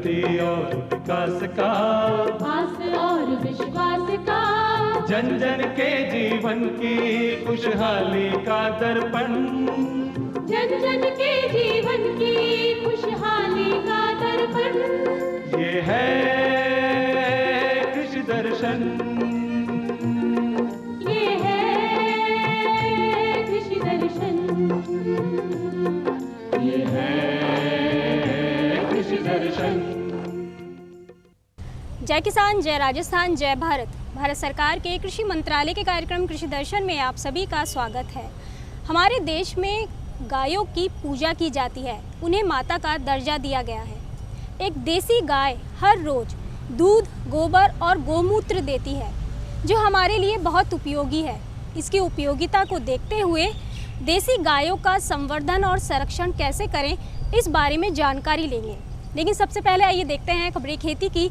प्रगति और विकास का, आस और विश्वास का, जन जन के जीवन की खुशहाली का दर्पण, जन जन के जीवन की खुशहाली का दर्पण। ये है कृषि दर्शन, ये है कृषि दर्शन, ये है कृषि दर्शन। जय किसान, जय राजस्थान, जय भारत। भारत सरकार के कृषि मंत्रालय के कार्यक्रम कृषि दर्शन में आप सभी का स्वागत है। हमारे देश में गायों की पूजा की जाती है, उन्हें माता का दर्जा दिया गया है। एक देसी गाय हर रोज दूध, गोबर और गोमूत्र देती है, जो हमारे लिए बहुत उपयोगी है। इसकी उपयोगिता को देखते हुए देसी गायों का संवर्धन और संरक्षण कैसे करें, इस बारे में जानकारी लेंगे। लेकिन सबसे पहले आइए देखते हैं खबरें खेती की।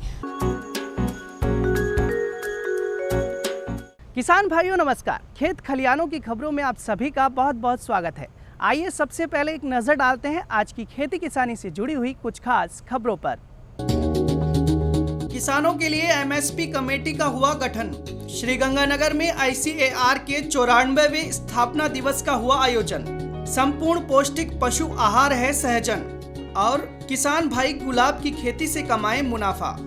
किसान भाइयों नमस्कार। खेत खलियानों की खबरों में आप सभी का बहुत बहुत स्वागत है। आइए सबसे पहले एक नज़र डालते हैं आज की खेती किसानी से जुड़ी हुई कुछ खास खबरों पर। किसानों के लिए एमएसपी कमेटी का हुआ गठन। श्रीगंगानगर में ICAR के 94वें स्थापना दिवस का हुआ आयोजन। संपूर्ण पौष्टिक पशु आहार है सहजन, और किसान भाई गुलाब की खेती से कमाएं मुनाफा।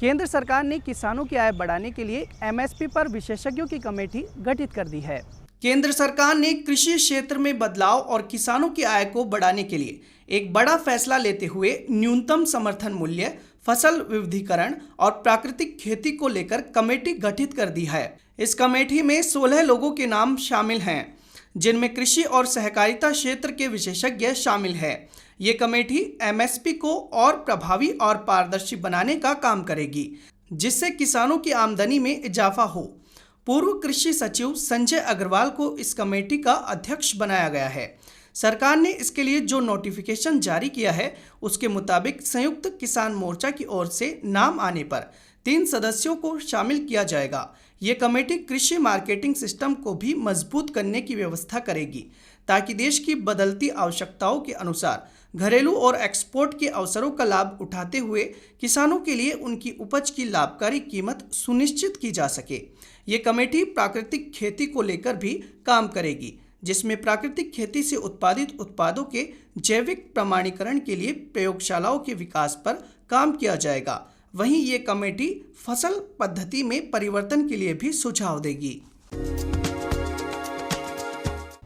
केंद्र सरकार ने किसानों की आय बढ़ाने के लिए एमएसपी पर विशेषज्ञों की कमेटी गठित कर दी है। केंद्र सरकार ने कृषि क्षेत्र में बदलाव और किसानों की आय को बढ़ाने के लिए एक बड़ा फैसला लेते हुए न्यूनतम समर्थन मूल्य, फसल विविधीकरण और प्राकृतिक खेती को लेकर कमेटी गठित कर दी है। इस कमेटी में 16 लोगों के नाम शामिल हैं, जिनमें कृषि और सहकारिता क्षेत्र के विशेषज्ञ शामिल हैं। ये कमेटी एमएसपी को और प्रभावी और पारदर्शी बनाने का काम करेगी, जिससे किसानों की आमदनी में इजाफा हो। पूर्व कृषि सचिव संजय अग्रवाल को इस कमेटी का अध्यक्ष बनाया गया है। सरकार ने इसके लिए जो नोटिफिकेशन जारी किया है, उसके मुताबिक संयुक्त किसान मोर्चा की ओर से नाम आने पर 3 सदस्यों को शामिल किया जाएगा। ये कमेटी कृषि मार्केटिंग सिस्टम को भी मजबूत करने की व्यवस्था करेगी, ताकि देश की बदलती आवश्यकताओं के अनुसार घरेलू और एक्सपोर्ट के अवसरों का लाभ उठाते हुए किसानों के लिए उनकी उपज की लाभकारी कीमत सुनिश्चित की जा सके। ये कमेटी प्राकृतिक खेती को लेकर भी काम करेगी, जिसमें प्राकृतिक खेती से उत्पादित उत्पादों के जैविक प्रमाणीकरण के लिए प्रयोगशालाओं के विकास पर काम किया जाएगा। वहीं ये कमेटी फसल पद्धति में परिवर्तन के लिए भी सुझाव देगी।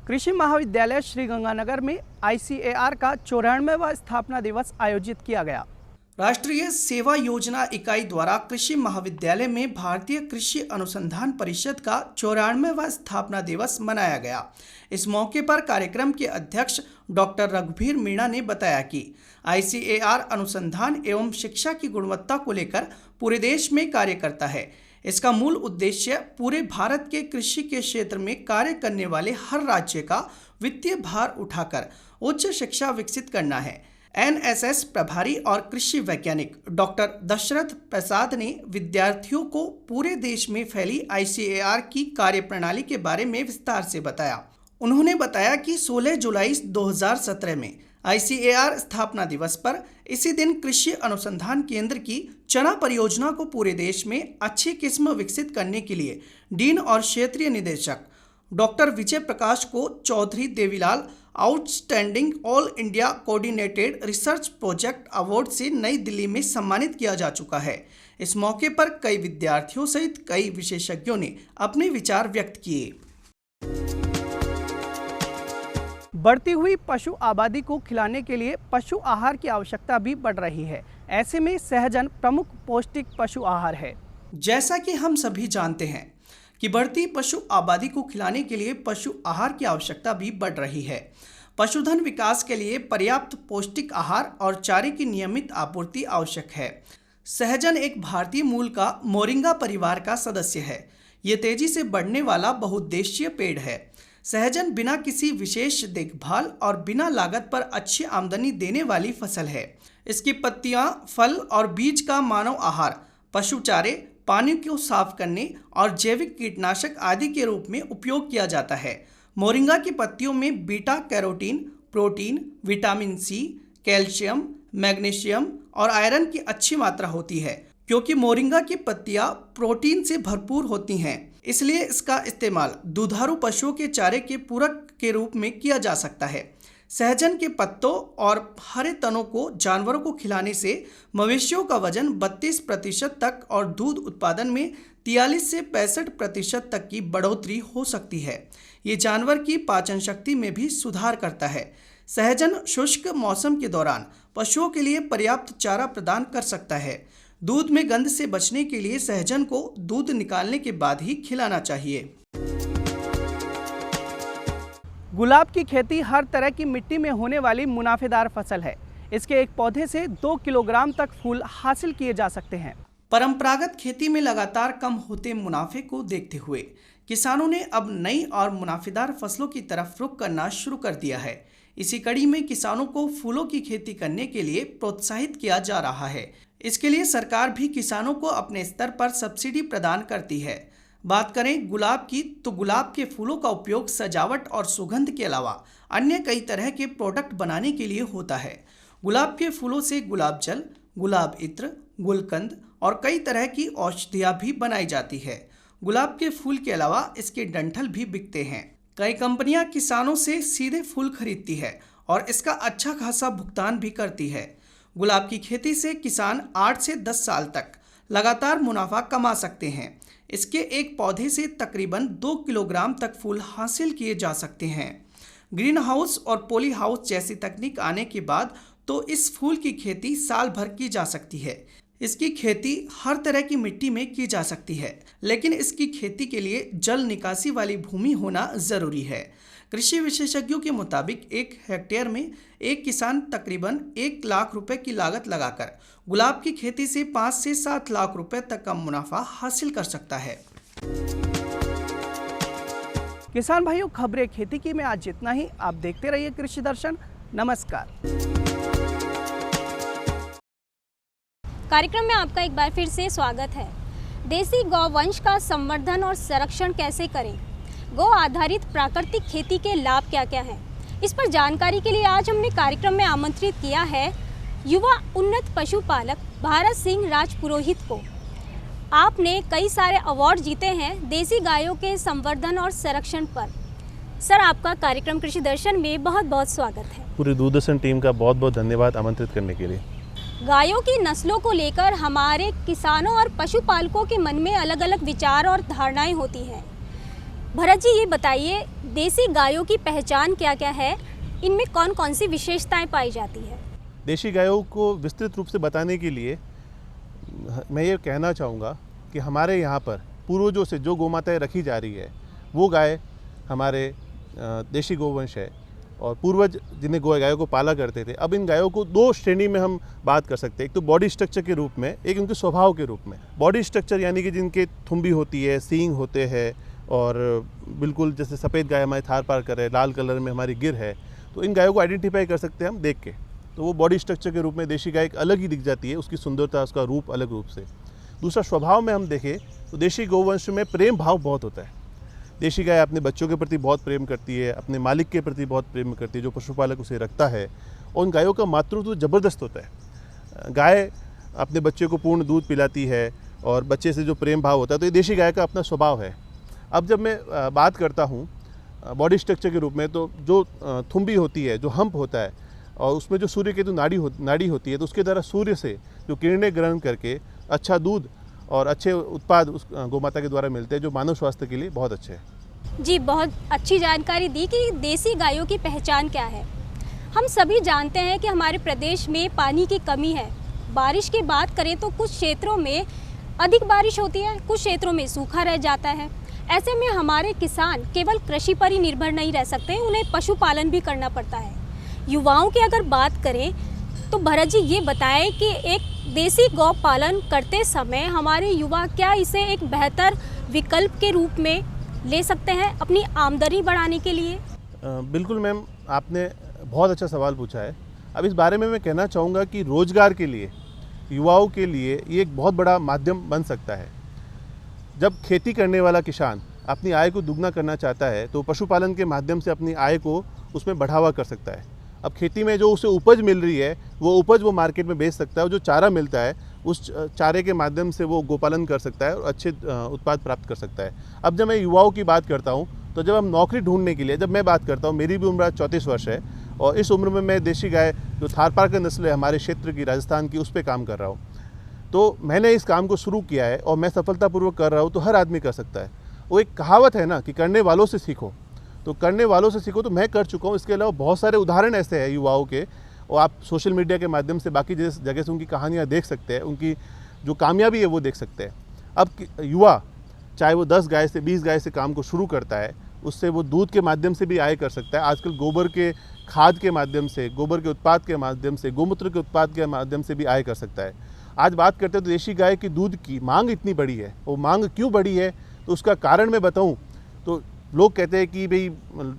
कृषि महाविद्यालय श्रीगंगानगर में ICAR का 94वां स्थापना दिवस आयोजित किया गया। राष्ट्रीय सेवा योजना इकाई द्वारा कृषि महाविद्यालय में भारतीय कृषि अनुसंधान परिषद का 94वां स्थापना दिवस मनाया गया। इस मौके पर कार्यक्रम के अध्यक्ष डॉक्टर रघुवीर मीणा ने बताया कि ICAR अनुसंधान एवं शिक्षा की गुणवत्ता को लेकर पूरे देश में कार्य करता है। इसका मूल उद्देश्य पूरे भारत के कृषि के क्षेत्र में कार्य करने वाले हर राज्य का वित्तीय भार उठाकर उच्च शिक्षा विकसित करना है। NSS प्रभारी और कृषि वैज्ञानिक डॉक्टर दशरथ प्रसाद ने विद्यार्थियों को पूरे देश में फैली ICAR की कार्यप्रणाली के बारे में विस्तार से बताया। उन्होंने बताया कि 16 जुलाई 2017 में ICAR स्थापना दिवस पर इसी दिन कृषि अनुसंधान केंद्र की चना परियोजना को पूरे देश में अच्छी किस्म विकसित करने के लिए डीन और क्षेत्रीय निदेशक डॉक्टर विजय प्रकाश को Chaudhary Devilal outstanding all India coordinated research project award से नई दिल्ली में सम्मानित किया जा चुका है। इस मौके पर कई विद्यार्थियों सहित कई विशेषज्ञों ने अपने विचार व्यक्त किए। बढ़ती हुई पशु आबादी को खिलाने के लिए पशु आहार की आवश्यकता भी बढ़ रही है। ऐसे में सहजन प्रमुख पौष्टिक पशु आहार है। जैसा कि हम सभी जानते हैं कि बढ़ती पशु आबादी को खिलाने के लिए पशु आहार की आवश्यकता भी बढ़ रही है। पशुधन विकास के लिए पर्याप्त पौष्टिक आहार और चारे की नियमित आपूर्ति आवश्यक है। सहजन एक भारतीय मूल का मोरिंगा परिवार का सदस्य है। ये तेजी से बढ़ने वाला बहुउद्देशीय पेड़ है। सहजन बिना किसी विशेष देखभाल और बिना लागत पर अच्छी आमदनी देने वाली फसल है। इसकी पत्तियां, फल और बीज का मानव आहार, पशु चारे, पानी को साफ करने और जैविक कीटनाशक आदि के रूप में उपयोग किया जाता है। मोरिंगा की पत्तियों में beta carotene, protein, vitamin C, calcium, magnesium और आयरन की अच्छी मात्रा होती है। क्योंकि मोरिंगा की पत्तियां प्रोटीन से भरपूर होती हैं, इसलिए इसका इस्तेमाल दुधारू पशुओं के चारे के पूरक के रूप में किया जा सकता है। सहजन के पत्तों और हरे तनों को जानवरों को खिलाने से मवेशियों का वजन 32% तक और दूध उत्पादन में 43 से 65% तक की बढ़ोतरी हो सकती है। ये जानवर की पाचन शक्ति में भी सुधार करता है। सहजन शुष्क मौसम के दौरान पशुओं के लिए पर्याप्त चारा प्रदान कर सकता है। दूध में गंध से बचने के लिए सहजन को दूध निकालने के बाद ही खिलाना चाहिए। गुलाब की खेती हर तरह की मिट्टी में होने वाली मुनाफेदार फसल है। इसके एक पौधे से 2 किलोग्राम तक फूल हासिल किए जा सकते हैं। परंपरागत खेती में लगातार कम होते मुनाफे को देखते हुए किसानों ने अब नई और मुनाफेदार फसलों की तरफ रुख करना शुरू कर दिया है। इसी कड़ी में किसानों को फूलों की खेती करने के लिए प्रोत्साहित किया जा रहा है। इसके लिए सरकार भी किसानों को अपने स्तर पर सब्सिडी प्रदान करती है। बात करें गुलाब की, तो गुलाब के फूलों का उपयोग सजावट और सुगंध के अलावा अन्य कई तरह के प्रोडक्ट बनाने के लिए होता है। गुलाब के फूलों से गुलाब जल, गुलाब इत्र, गुलकंद और कई तरह की औषधियाँ भी बनाई जाती है। गुलाब के फूल के अलावा इसके डंठल भी बिकते हैं। कई कंपनियां किसानों से सीधे फूल खरीदती है और इसका अच्छा खासा भुगतान भी करती है। गुलाब की खेती से किसान 8 से 10 साल तक लगातार मुनाफा कमा सकते हैं। इसके एक पौधे से तकरीबन 2 किलोग्राम तक फूल हासिल किए जा सकते हैं। ग्रीन हाउस और पॉली हाउस जैसी तकनीक आने के बाद तो इस फूल की खेती साल भर की जा सकती है। इसकी खेती हर तरह की मिट्टी में की जा सकती है, लेकिन इसकी खेती के लिए जल निकासी वाली भूमि होना ज़रूरी है। कृषि विशेषज्ञों के मुताबिक 1 हेक्टेयर में एक किसान तकरीबन 1 लाख रुपए की लागत लगाकर गुलाब की खेती से 5 से 7 लाख रुपए तक का मुनाफा हासिल कर सकता है। किसान भाइयों, खबरें खेती की में आज जितना ही। आप देखते रहिए कृषि दर्शन। नमस्कार। कार्यक्रम में आपका एक बार फिर से स्वागत है। देसी गौवंश का संवर्धन और संरक्षण कैसे करें, गौ आधारित प्राकृतिक खेती के लाभ क्या क्या हैं, इस पर जानकारी के लिए आज हमने कार्यक्रम में आमंत्रित किया है युवा उन्नत पशुपालक भारत सिंह राजपुरोहित को। आपने कई सारे अवार्ड जीते हैं देसी गायों के संवर्धन और संरक्षण पर। सर, आपका कार्यक्रम कृषि दर्शन में बहुत बहुत स्वागत है। पूरी दूरदर्शन टीम का बहुत बहुत धन्यवाद आमंत्रित करने के लिए। गायों की नस्लों को लेकर हमारे किसानों और पशुपालकों के मन में अलग अलग विचार और धारणाएं होती हैं। भरत जी, ये बताइए, देसी गायों की पहचान क्या क्या है, इनमें कौन कौन सी विशेषताएं पाई जाती है? देशी गायों को विस्तृत रूप से बताने के लिए मैं ये कहना चाहूँगा कि हमारे यहाँ पर पूर्वजों से जो गौमाताएँ रखी जा रही है वो गाय हमारे देशी गौवंश है। और पूर्वज जिन्हें गायों को पाला करते थे, अब इन गायों को 2 श्रेणी में हम बात कर सकते हैं। एक तो बॉडी स्ट्रक्चर के रूप में, एक उनके स्वभाव के रूप में। बॉडी स्ट्रक्चर यानी कि जिनके थुम्बी होती है, सींग होते हैं और बिल्कुल जैसे सफ़ेद गाय हमारे थार पार कर रहे हैं, लाल कलर में हमारी गिर है, तो इन गायों को आइडेंटिफाई कर सकते हैं हम देख के। तो वो बॉडी स्ट्रक्चर के रूप में देशी गाय एक अलग ही दिख जाती है, उसकी सुंदरता, उसका रूप अलग रूप से। दूसरा, स्वभाव में हम देखें तो देशी गौवंश में प्रेम भाव बहुत होता है। देशी गाय अपने बच्चों के प्रति बहुत प्रेम करती है, अपने मालिक के प्रति बहुत प्रेम करती है, जो पशुपालक उसे रखता है। और उन गायों का मातृत्व ज़बरदस्त होता है। गाय अपने बच्चे को पूर्ण दूध पिलाती है और बच्चे से जो प्रेम भाव होता है, तो ये देशी गाय का अपना स्वभाव है। अब जब मैं बात करता हूँ बॉडी स्ट्रक्चर के रूप में, तो जो थुम्बी होती है, जो हम्प होता है, और उसमें जो सूर्य केतु नाड़ी होती है, तो उसके द्वारा सूर्य से जो किरणें ग्रहण करके अच्छा दूध और अच्छे उत्पाद उस गौमाता के द्वारा मिलते हैं, जो मानव स्वास्थ्य के लिए बहुत अच्छे हैं। जी, बहुत अच्छी जानकारी दी कि देसी गायों की पहचान क्या है। हम सभी जानते हैं कि हमारे प्रदेश में पानी की कमी है। बारिश की बात करें तो कुछ क्षेत्रों में अधिक बारिश होती है, कुछ क्षेत्रों में सूखा रह जाता है। ऐसे में हमारे किसान केवल कृषि पर ही निर्भर नहीं रह सकते, उन्हें पशुपालन भी करना पड़ता है। युवाओं की अगर बात करें तो भरत जी ये बताएं कि एक देसी गौ पालन करते समय हमारे युवा क्या इसे एक बेहतर विकल्प के रूप में ले सकते हैं अपनी आमदनी बढ़ाने के लिए? बिल्कुल मैम, आपने बहुत अच्छा सवाल पूछा है। अब इस बारे में मैं कहना चाहूँगा कि रोज़गार के लिए, युवाओं के लिए ये एक बहुत बड़ा माध्यम बन सकता है। जब खेती करने वाला किसान अपनी आय को दुगना करना चाहता है, तो पशुपालन के माध्यम से अपनी आय को उसमें बढ़ावा कर सकता है। अब खेती में जो उसे उपज मिल रही है वो उपज वो मार्केट में बेच सकता है, और जो चारा मिलता है उस चारे के माध्यम से वो गोपालन कर सकता है और अच्छे उत्पाद प्राप्त कर सकता है। अब जब मैं युवाओं की बात करता हूँ तो जब हम नौकरी ढूंढने के लिए, जब मैं बात करता हूँ, मेरी भी उम्र 34 वर्ष है और इस उम्र में मैं देशी गाय जो थारपारकर नस्ल है हमारे क्षेत्र की, राजस्थान की, उस पर काम कर रहा हूँ। तो मैंने इस काम को शुरू किया है और मैं सफलतापूर्वक कर रहा हूँ, तो हर आदमी कर सकता है। वो एक कहावत है ना कि करने वालों से सीखो, तो करने वालों से सीखो, तो मैं कर चुका हूँ। इसके अलावा बहुत सारे उदाहरण ऐसे हैं युवाओं के, और आप सोशल मीडिया के माध्यम से बाकी जगह से उनकी कहानियाँ देख सकते हैं, उनकी जो कामयाबी है वो देख सकते हैं। अब युवा चाहे वो 10 गाय से 20 गाय से काम को शुरू करता है, उससे वो दूध के माध्यम से भी आय कर सकता है। आजकल गोबर के खाद के माध्यम से, गोबर के उत्पाद के माध्यम से, गोमूत्र के उत्पाद के माध्यम से भी आय कर सकता है। आज बात करते हैं तो देशी गाय की दूध की मांग इतनी बड़ी है, वो मांग क्यों बड़ी है तो उसका कारण मैं बताऊं तो लोग कहते हैं कि भाई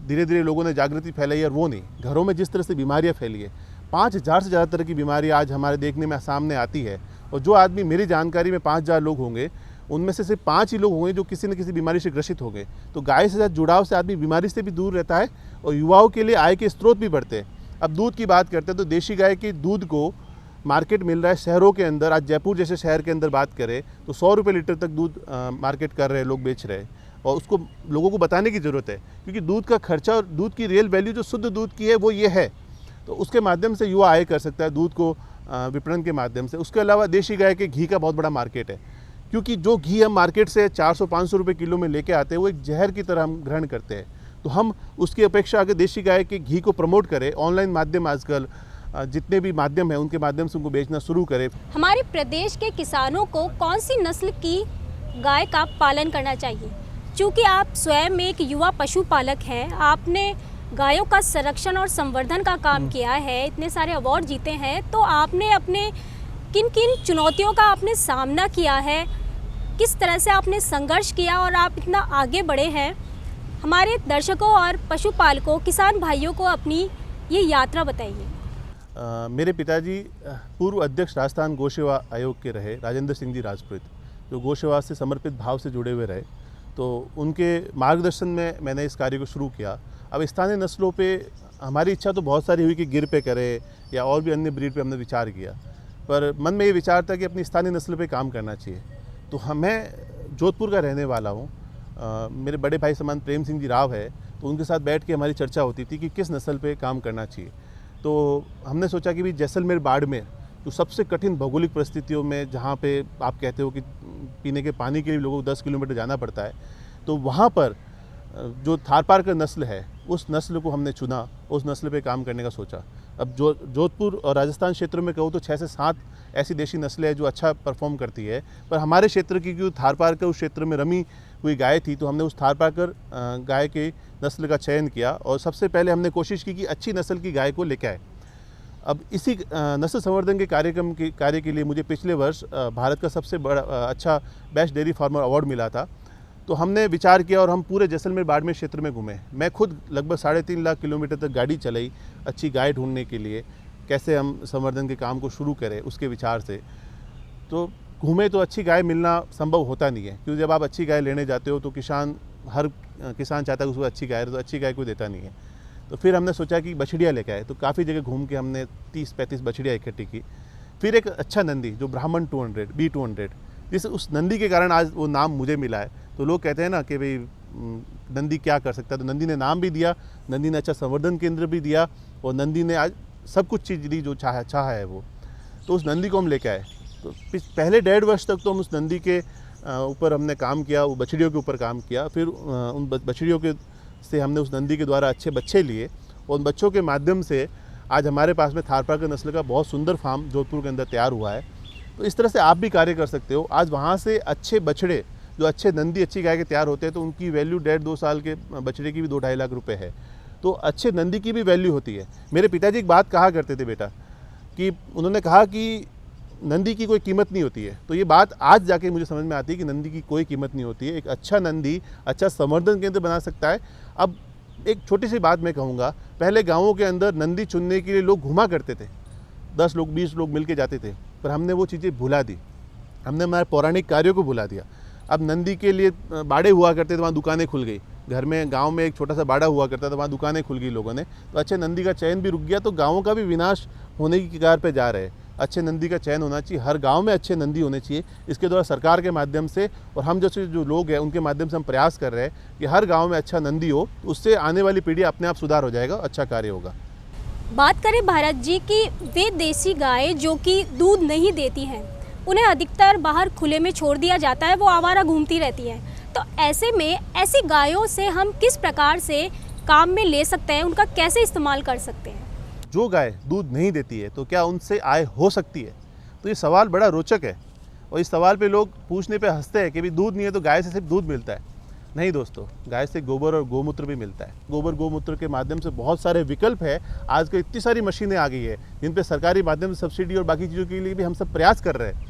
धीरे धीरे लोगों ने जागृति फैलाई है, और वो नहीं। घरों में जिस तरह से बीमारियां फैली है, 5000 से ज़्यादा तरह की बीमारी आज हमारे देखने में सामने आती है, और जो आदमी, मेरी जानकारी में 5000 लोग होंगे, उनमें से सिर्फ 5 ही लोग होंगे जो किसी न किसी बीमारी से ग्रसित होंगे। तो गाय से साथ जुड़ाव से आदमी बीमारी से भी दूर रहता है और युवाओं के लिए आय के स्रोत भी बढ़ते हैं। अब दूध की बात करते हैं तो देशी गाय के दूध को मार्केट मिल रहा है शहरों के अंदर। आज जयपुर जैसे शहर के अंदर बात करें तो 100 रुपये लीटर तक दूध मार्केट कर रहे हैं, लोग बेच रहे हैं, और उसको लोगों को बताने की ज़रूरत है, क्योंकि दूध का खर्चा और दूध की रियल वैल्यू जो शुद्ध दूध की है वो ये है। तो उसके माध्यम से युवा आय कर सकता है दूध को विपणन के माध्यम से। उसके अलावा देशी गाय के घी का बहुत बड़ा मार्केट है, क्योंकि जो घी हम मार्केट से 400-500 रुपये किलो में लेके आते हैं वो एक जहर की तरह हम ग्रहण करते हैं। तो हम उसकी अपेक्षा अगर देशी गाय के घी को प्रमोट करें, ऑनलाइन माध्यम आजकल जितने भी माध्यम हैं उनके माध्यम से उनको बेचना शुरू करें। हमारे प्रदेश के किसानों को कौन सी नस्ल की गाय का पालन करना चाहिए? चूँकि आप स्वयं एक युवा पशुपालक हैं, आपने गायों का संरक्षण और संवर्धन का काम किया है, इतने सारे अवार्ड जीते हैं, तो आपने अपने किन किन चुनौतियों का आपने सामना किया है, किस तरह से आपने संघर्ष किया और आप इतना आगे बढ़े हैं? हमारे दर्शकों और पशुपालकों, किसान भाइयों को अपनी ये यात्रा बताइए। मेरे पिताजी पूर्व अध्यक्ष राजस्थान गौसेवा आयोग के रहे, राजेंद्र सिंह जी राजपूत, जो गौसेवा से समर्पित भाव से जुड़े हुए रहे। तो उनके मार्गदर्शन में मैंने इस कार्य को शुरू किया। अब स्थानीय नस्लों पे हमारी इच्छा तो बहुत सारी हुई कि गिर पे करें या और भी अन्य ब्रीड पे हमने विचार किया, पर मन में ये विचार था कि अपनी स्थानीय नस्ल पे काम करना चाहिए। तो मैं जोधपुर का रहने वाला हूँ, मेरे बड़े भाई समान प्रेम सिंह जी राव है, तो उनके साथ बैठ के हमारी चर्चा होती थी कि किस नस्ल पे काम करना चाहिए। तो हमने सोचा कि भी जैसलमेर, बाड़मेर, तो सबसे कठिन भौगोलिक परिस्थितियों में, जहाँ पे आप कहते हो कि पीने के पानी के लिए लोगों को 10 किलोमीटर जाना पड़ता है, तो वहाँ पर जो थारपारकर नस्ल है उस नस्ल को हमने चुना, उस नस्ल पे काम करने का सोचा। अब जोधपुर और राजस्थान क्षेत्र में कहूँ तो 6 से 7 ऐसी देशी नस्लें हैं जो अच्छा परफॉर्म करती है, पर हमारे क्षेत्र की जो थारपारकर उस क्षेत्र में रमी हुई गाय थी, तो हमने उस थारपारकर गाय के नस्ल का चयन किया और सबसे पहले हमने कोशिश की कि अच्छी नस्ल की गाय को लेकर आए। अब इसी नस्ल संवर्धन के कार्य के लिए मुझे पिछले वर्ष भारत का सबसे बड़ा अच्छा बेस्ट डेयरी फार्मर अवार्ड मिला था। तो हमने विचार किया और हम पूरे जैसलमेर, बाड़मेर क्षेत्र में घूमे। मैं खुद लगभग 3.5 लाख किलोमीटर तक गाड़ी चलाई अच्छी गाय ढूंढने के लिए, कैसे हम संवर्धन के काम को शुरू करें उसके विचार से। तो घूमे तो अच्छी गाय मिलना संभव होता नहीं है, क्योंकि जब आप अच्छी गाय लेने जाते हो तो हर किसान चाहता है उसको अच्छी गाय, तो अच्छी गाय कोई देता नहीं है। तो फिर हमने सोचा कि बछड़ियाँ लेके आए, तो काफ़ी जगह घूम के हमने 30-35 बछड़ियाँ इकट्ठी की। फिर एक अच्छा नंदी जो ब्राह्मण 200 B200, जिस उस नंदी के कारण आज वो नाम मुझे मिला है। तो लोग कहते हैं ना कि भाई नंदी क्या कर सकता है, तो नंदी ने नाम भी दिया, नंदी ने अच्छा संवर्धन केंद्र भी दिया, और नंदी ने आज सब कुछ चीज़ दी जो चाहा है वो। तो उस नंदी को हम लेके आए। तो पहले 1.5 वर्ष तक तो हम उस नंदी के ऊपर हमने काम किया, वो बछड़ियों के ऊपर काम किया। फिर उन बछड़ियों के से हमने उस नंदी के द्वारा अच्छे बच्चे लिए, और उन बच्चों के माध्यम से आज हमारे पास में थारपारकर नस्ल का बहुत सुंदर फार्म जोधपुर के अंदर तैयार हुआ है। तो इस तरह से आप भी कार्य कर सकते हो। आज वहाँ से अच्छे बछड़े, जो अच्छे नंदी, अच्छी गाय के तैयार होते हैं, तो उनकी वैल्यू 1.5-2 साल के बछड़े की भी 2-2.5 लाख रुपए है। तो अच्छे नंदी की भी वैल्यू होती है। मेरे पिताजी एक बात कहा करते थे बेटा, कि उन्होंने कहा कि नंदी की कोई कीमत नहीं होती है। तो ये बात आज जाके मुझे समझ में आती है कि नंदी की कोई कीमत नहीं होती है। एक अच्छा नंदी अच्छा संवर्धन केंद्र बना सकता है। अब एक छोटी सी बात मैं कहूँगा, पहले गाँवों के अंदर नंदी चुनने के लिए लोग घुमा करते थे, 10 लोग 20 लोग मिल के जाते थे, पर हमने वो चीज़ें भुला दी। हमने हमारे पौराणिक कार्यों को भुला दिया। अब नंदी के लिए बाड़े हुआ करते थे, वहाँ दुकानें खुल गई, घर में गांव में एक छोटा सा बाड़ा हुआ करता था, वहाँ दुकानें खुल गई लोगों ने, तो अच्छे नंदी का चयन भी रुक गया, तो गाँवों का भी विनाश होने की कगार पे जा रहे हैं। अच्छे नंदी का चयन होना चाहिए, हर गांव में अच्छे नंदी होने चाहिए। इसके द्वारा सरकार के माध्यम से और हम जैसे जो लोग हैं उनके माध्यम से हम प्रयास कर रहे हैं कि हर गांव में अच्छा नंदी हो, तो उससे आने वाली पीढ़ी अपने आप सुधार हो जाएगा, अच्छा कार्य होगा। बात करें भारत जी की, वे देसी गाय जो कि दूध नहीं देती हैं, उन्हें अधिकतर बाहर खुले में छोड़ दिया जाता है, वो आवारा घूमती रहती हैं। तो ऐसे में ऐसी गायों से हम किस प्रकार से काम में ले सकते हैं, उनका कैसे इस्तेमाल कर सकते हैं? जो गाय दूध नहीं देती है तो क्या उनसे आय हो सकती है? तो ये सवाल बड़ा रोचक है और इस सवाल पे लोग पूछने पे हंसते हैं कि भी दूध नहीं है तो गाय से सिर्फ दूध मिलता है। नहीं दोस्तों, गाय से गोबर और गोमूत्र भी मिलता है। गोबर गोमूत्र के माध्यम से बहुत सारे विकल्प है। आजकल इतनी सारी मशीनें आ गई है जिन पे सरकारी माध्यम से सब्सिडी और बाकी चीज़ों के लिए भी हम सब प्रयास कर रहे हैं।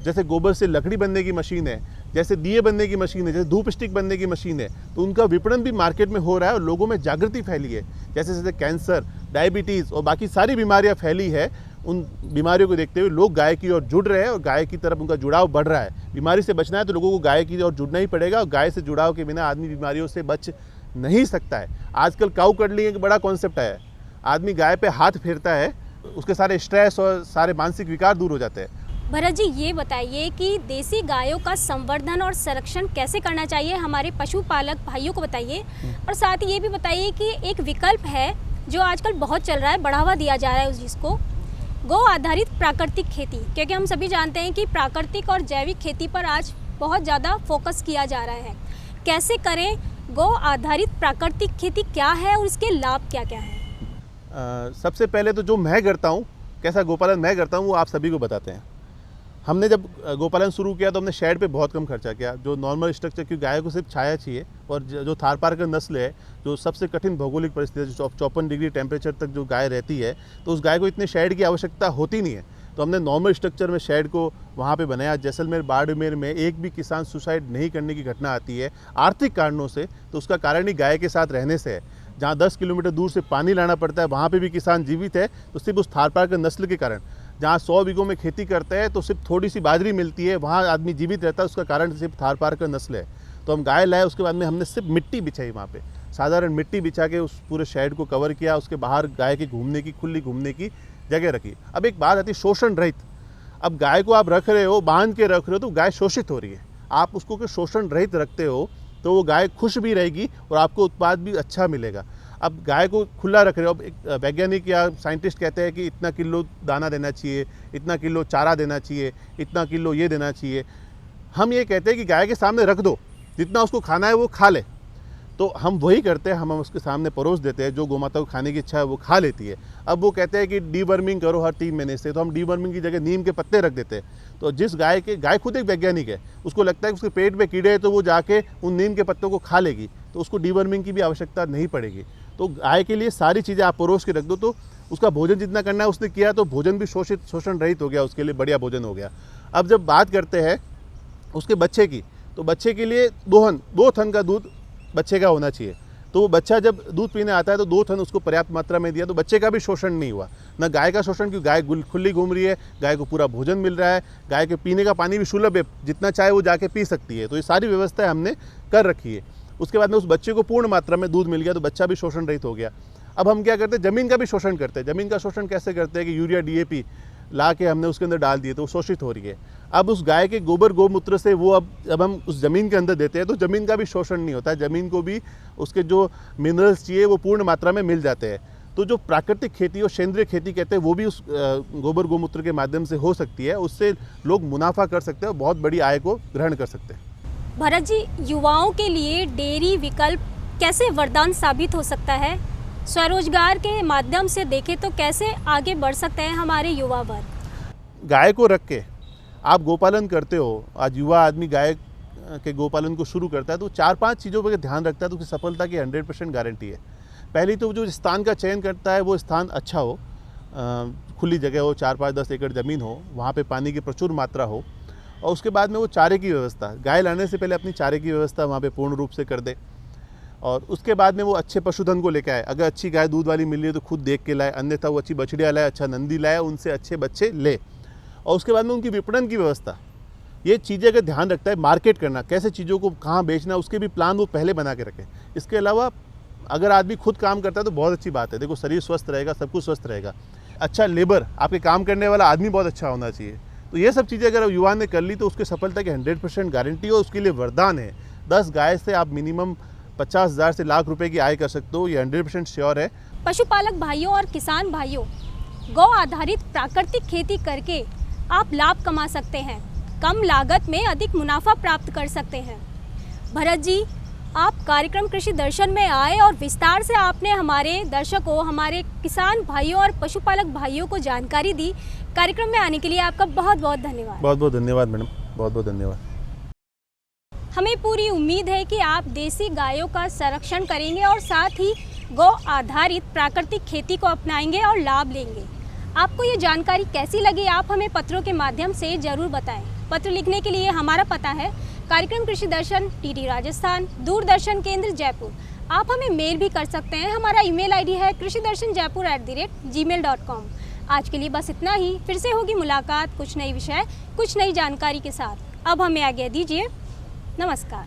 जैसे गोबर से लकड़ी बनने की मशीन है, जैसे दिए बनने की मशीन है, जैसे धूप स्टिक बनने की मशीन है, तो उनका विपणन भी मार्केट में हो रहा है और लोगों में जागृति फैली है। जैसे जैसे कैंसर, डायबिटीज़ और बाकी सारी बीमारियां फैली है, उन बीमारियों को देखते हुए लोग गाय की ओर जुड़ रहे हैं और गाय की तरफ उनका जुड़ाव बढ़ रहा है। बीमारी से बचना है तो लोगों को गाय की ओर जुड़ना ही पड़ेगा और गाय से जुड़ाव के बिना आदमी बीमारियों से बच नहीं सकता है। आजकल काऊ कडलिंग एक बड़ा कॉन्सेप्ट आया है। आदमी गाय पे हाथ फेरता है, उसके सारे स्ट्रेस और सारे मानसिक विकार दूर हो जाते हैं। भरत जी, ये बताइए कि देसी गायों का संवर्धन और संरक्षण कैसे करना चाहिए, हमारे पशुपालक भाइयों को बताइए। और साथ ही ये भी बताइए कि एक विकल्प है जो आजकल बहुत चल रहा है, बढ़ावा दिया जा रहा है जिसको गौ आधारित प्राकृतिक खेती, क्योंकि हम सभी जानते हैं कि प्राकृतिक और जैविक खेती पर आज बहुत ज़्यादा फोकस किया जा रहा है। कैसे करें गौ आधारित प्राकृतिक खेती, क्या है और इसके लाभ क्या क्या हैं? सबसे पहले तो जो मैं करता हूँ, कैसा गोपालन मैं करता हूँ, वो आप सभी को बताते हैं। हमने जब गोपालन शुरू किया तो हमने शेड पे बहुत कम खर्चा किया। जो नॉर्मल स्ट्रक्चर, क्योंकि गाय को सिर्फ छाया चाहिए और जो थारपारकर नस्ल है, जो सबसे कठिन भौगोलिक परिस्थिति, जो 54 डिग्री टेम्परेचर तक जो गाय रहती है, तो उस गाय को इतने शेड की आवश्यकता होती नहीं है। तो हमने नॉर्मल स्ट्रक्चर में शेड को वहाँ पे बनाया। जैसलमेर, बाड़मेर में एक भी किसान सुसाइड नहीं करने की घटना आती है आर्थिक कारणों से, तो उसका कारण ही गाय के साथ रहने से है। जहाँ 10 किलोमीटर दूर से पानी लाना पड़ता है, वहाँ पे भी किसान जीवित है, तो सिर्फ उस थारपारकर नस्ल के कारण। जहाँ 100 बीघों में खेती करते हैं तो सिर्फ थोड़ी सी बाजरी मिलती है, वहाँ आदमी जीवित रहता है, उसका कारण सिर्फ थारपारकर नस्ल है। तो हम गाय लाए, उसके बाद में हमने सिर्फ मिट्टी बिछाई, वहाँ पे साधारण मिट्टी बिछा के उस पूरे शेड को कवर किया। उसके बाहर गाय के घूमने की, खुली घूमने की जगह रखी। अब एक बात आती है शोषण रहित। अब गाय को आप रख रहे हो, बांध के रख रहे हो, तो गाय शोषित हो रही है। आप उसको के शोषण रहित रखते हो तो वो गाय खुश भी रहेगी और आपको उत्पाद भी अच्छा मिलेगा। अब गाय को खुला रख रहे हो, अब एक वैज्ञानिक या साइंटिस्ट कहते हैं कि इतना किलो दाना देना चाहिए, इतना किलो चारा देना चाहिए, इतना किलो ये देना चाहिए। हम ये कहते हैं कि गाय के सामने रख दो, जितना उसको खाना है वो खा ले। तो हम वही करते हैं, हम उसके सामने परोस देते हैं, जो गोमाता को खाने की इच्छा है वो खा लेती है। अब वो कहते हैं कि डीवर्मिंग करो हर 3 महीने से, तो हम डीवर्मिंग की जगह नीम के पत्ते रख देते हैं। तो जिस गाय खुद एक वैज्ञानिक है, उसको लगता है कि उसके पेट में कीड़े हैं तो वो जाके उन नीम के पत्तों को खा लेगी, तो उसको डीवर्मिंग की भी आवश्यकता नहीं पड़ेगी। तो गाय के लिए सारी चीज़ें आप परोस के रख दो, तो उसका भोजन जितना करना है उसने किया, तो भोजन भी शोषण रहित हो गया, उसके लिए बढ़िया भोजन हो गया। अब जब बात करते हैं उसके बच्चे की, तो बच्चे के लिए 2 थन का दूध बच्चे का होना चाहिए। तो वो बच्चा जब दूध पीने आता है तो 2 थन उसको पर्याप्त मात्रा में दिया, तो बच्चे का भी शोषण नहीं हुआ, ना गाय का शोषण, क्योंकि गाय खुली घूम रही है, गाय को पूरा भोजन मिल रहा है, गाय के पीने का पानी भी सुलभ है, जितना चाहे वो जाके पी सकती है। तो ये सारी व्यवस्थाएं हमने कर रखी है। उसके बाद में उस बच्चे को पूर्ण मात्रा में दूध मिल गया, तो बच्चा भी शोषण रहित हो गया। अब हम क्या करते हैं, ज़मीन का भी शोषण करते हैं। ज़मीन का शोषण कैसे करते हैं कि यूरिया DAP ला के हमने उसके अंदर डाल दिए, तो वो शोषित हो रही है। अब उस गाय के गोबर गोमूत्र से वो अब हम उस ज़मीन के अंदर देते हैं, तो ज़मीन का भी शोषण नहीं होता है, ज़मीन को भी उसके जो मिनरल्स चाहिए वो पूर्ण मात्रा में मिल जाते हैं। तो जो प्राकृतिक खेती और सेंद्रीय खेती कहते हैं, वो भी उस गोबर गोमूत्र के माध्यम से हो सकती है। उससे लोग मुनाफा कर सकते हैं और बहुत बड़ी आय को ग्रहण कर सकते हैं। भरत जी, युवाओं के लिए डेयरी विकल्प कैसे वरदान साबित हो सकता है? स्वरोजगार के माध्यम से देखें तो कैसे आगे बढ़ सकते हैं हमारे युवा वर्ग? गाय को रख के आप गोपालन करते हो, आज युवा आदमी गाय के गोपालन को शुरू करता है, तो 4-5 चीज़ों पर ध्यान रखता है, तो उसकी सफलता की 100% गारंटी है। पहली तो जो स्थान का चयन करता है वो स्थान अच्छा हो, खुली जगह हो, 4-5-10 एकड़ ज़मीन हो, वहाँ पे पानी की प्रचुर मात्रा हो, और उसके बाद में वो चारे की व्यवस्था, गाय लाने से पहले अपनी चारे की व्यवस्था वहाँ पे पूर्ण रूप से कर दे। और उसके बाद में वो अच्छे पशुधन को लेकर आए। अगर अच्छी गाय दूध वाली मिल रही है तो खुद देख के लाए, अन्यथा वो अच्छी बछड़ियाँ लाए, अच्छा नंदी लाए, उनसे अच्छे बच्चे ले। और उसके बाद में उनकी विपणन की व्यवस्था, ये चीज़ें अगर ध्यान रखता है, मार्केट करना, कैसे चीज़ों को कहाँ बेचना, उसके भी प्लान वो पहले बना के रखे। इसके अलावा अगर आदमी खुद काम करता है तो बहुत अच्छी बात है। देखो, शरीर स्वस्थ रहेगा, सब कुछ स्वस्थ रहेगा। अच्छा लेबर, आपके काम करने वाला आदमी बहुत अच्छा होना चाहिए। तो ये सब चीज़ें अगर युवा ने कर ली तो उसके सफलता की 100% गारंटी हो, उसके लिए वरदान है। 10 गाय से आप मिनिमम 50,000 से लाख रुपए की आय कर सकते हो, ये 100% श्योर है। पशुपालक भाइयों और किसान भाइयों, गौ आधारित प्राकृतिक खेती करके आप लाभ कमा सकते हैं, कम लागत में अधिक मुनाफा प्राप्त कर सकते हैं। भरत जी, आप कार्यक्रम कृषि दर्शन में आए और विस्तार से आपने हमारे दर्शकों, हमारे किसान भाइयों और पशुपालक भाइयों को जानकारी दी। कार्यक्रम में आने के लिए आपका बहुत बहुत धन्यवाद। बहुत बहुत धन्यवाद मैडम, बहुत बहुत धन्यवाद। हमें पूरी उम्मीद है कि आप देसी गायों का संरक्षण करेंगे और साथ ही गौ आधारित प्राकृतिक खेती को अपनाएंगे और लाभ लेंगे। आपको ये जानकारी कैसी लगी, आप हमें पत्रों के माध्यम से ज़रूर बताएं। पत्र लिखने के लिए हमारा पता है कार्यक्रम कृषि दर्शन, टीटी राजस्थान, दूरदर्शन केंद्र, जयपुर। आप हमें मेल भी कर सकते हैं। हमारा ईमेल आईडी है krishidarshanjaipur@gmail.com। आज के लिए बस इतना ही। फिर से होगी मुलाकात कुछ नई विषय, कुछ नई जानकारी के साथ। अब हमें आज्ञा दीजिए। नमस्कार।